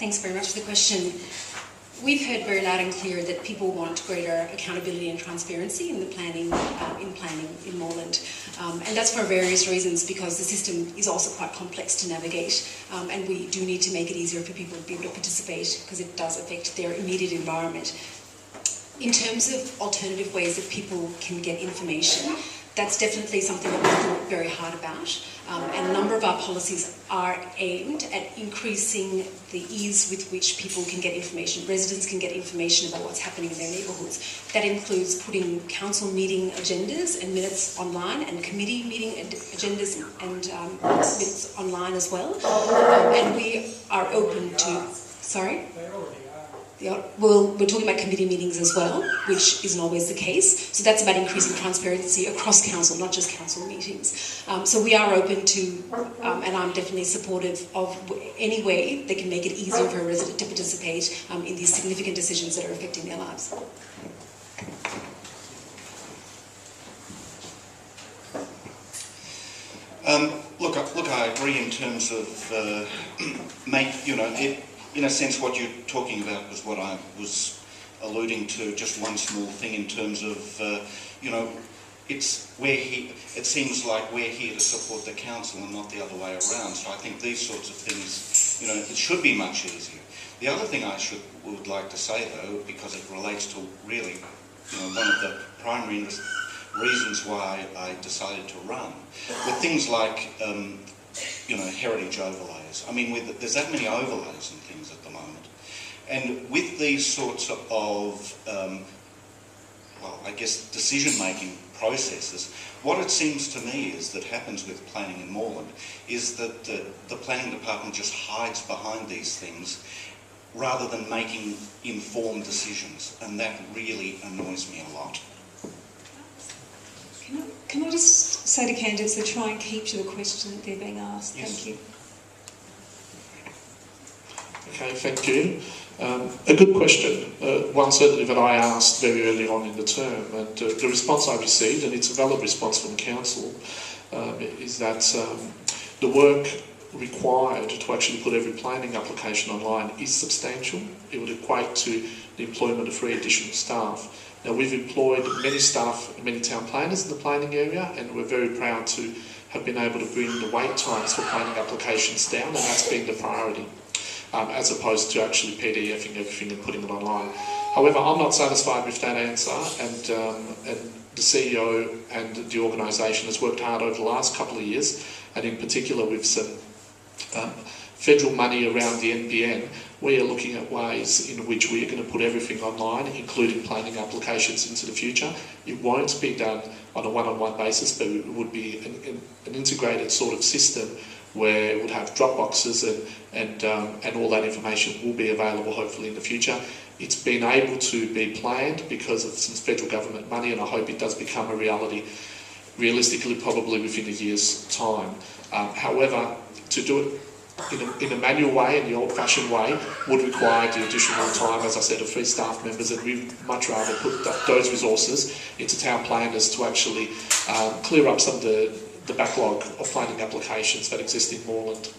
Thanks very much for the question. We've heard very loud and clear that people want greater accountability and transparency in the planning in Moreland, and that's for various reasons, because the system is also quite complex to navigate, and we do need to make it easier for people to be able to participate, because it does affect their immediate environment. In terms of alternative ways that people can get information, that's definitely something that we've thought very hard about, and a number of our policies are aimed at increasing the ease with which people can get information. Residents can get information about what's happening in their neighbourhoods. That includes putting council meeting agendas and minutes online, and committee meeting agendas and minutes online as well. And we are open to... Sorry? Well, we're talking about committee meetings as well, which isn't always the case. So that's about increasing transparency across council, not just council meetings. So we are open to, and I'm definitely supportive of any way that can make it easier for a resident to participate in these significant decisions that are affecting their lives. Look, I agree in terms of in a sense, what you're talking about was what I was alluding to. Just one small thing in terms of, it seems like we're here to support the council and not the other way around. So I think these sorts of things, it should be much easier. The other thing I would like to say though, because it relates to really, one of the primary reasons why I decided to run, were things like, heritage overlays. I mean, there's that many overlays and things at the moment. And with these sorts of, decision-making processes, what it seems to me is that happens with planning in Moreland is that the planning department just hides behind these things rather than making informed decisions. And that really annoys me a lot. Can I just say to candidates to try and keep to the question that they're being asked? Yes. Thank you. Okay, thank you. A good question, one certainly that I asked very early on in the term, and the response I received, and it's a valid response from council, is that the work required to actually put every planning application online is substantial. It would equate to the employment of 3 additional staff. Now, we've employed many staff, many town planners in the planning area, and we're very proud to have been able to bring the wait times for planning applications down, and that's been the priority, as opposed to actually PDFing everything and putting it online. However, I'm not satisfied with that answer, and the CEO and the organisation has worked hard over the last couple of years, and in particular with some federal money around the NBN. We are looking at ways in which we are going to put everything online, including planning applications into the future. It won't be done on a one-on-one basis, but it would be an integrated sort of system where it would have drop boxes and all that information will be available hopefully in the future. It's been able to be planned because of some federal government money, and I hope it does become a reality realistically probably within a year's time. However, to do it in a manual way, in the old-fashioned way, would require the additional time, as I said, of 3 staff members, and we'd much rather put those resources into town planners to actually clear up some of the backlog of planning applications that exist in Moreland.